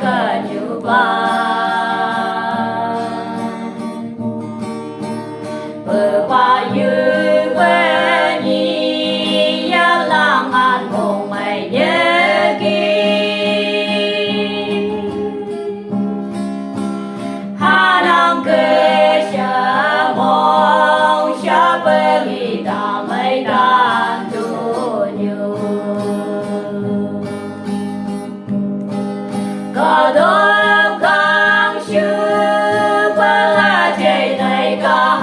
cơ như vừa qua như quê nhi ya lang an mong mày nhớ kỹ hà nam quê xa mong xa bờ ghi ta mây đàn tu nhiều có đôi càng sư bờ la chạy này cả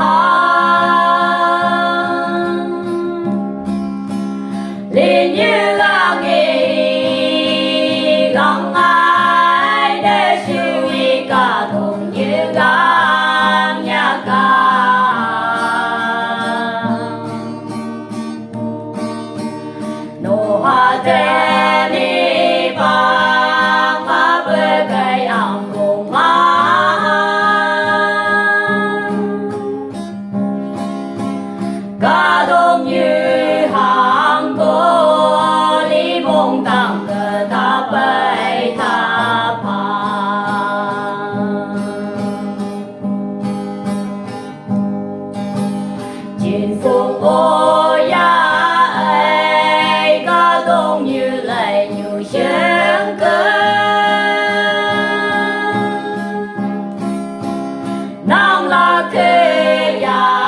liền như là nghề gắng ai để siêu y cả thùng như gắng nhà cả nô hoa tên đi vang mà bơi cây ong cùng má cả đông như hàng cô lý mong tăng cơ ta bay ta pa trên phố ô ya ấy cả đông như lại nhiều sáng cơ nang là thế ya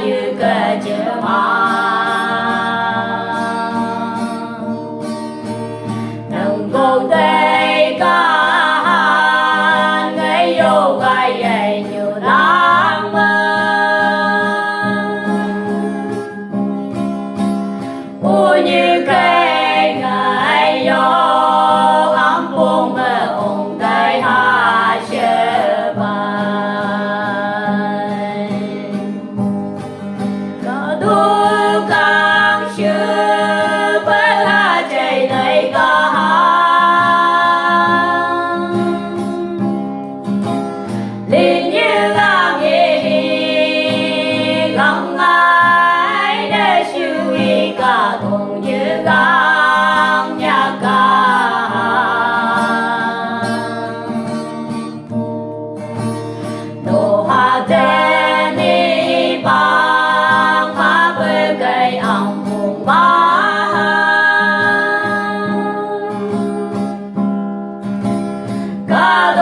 như cơ chớ mà đừng cô đây cả ngày yêu gai dày nhiều đáng mơ như cây ngày yêu ấm buông mơ ủng cây hạ chớ đủ càng chưa phải là chạy này cả liền như là nghề gắng ai để siêu y cả thùng như gắng nhà cả đồ hà tên đi bằng cây ong cùng má cả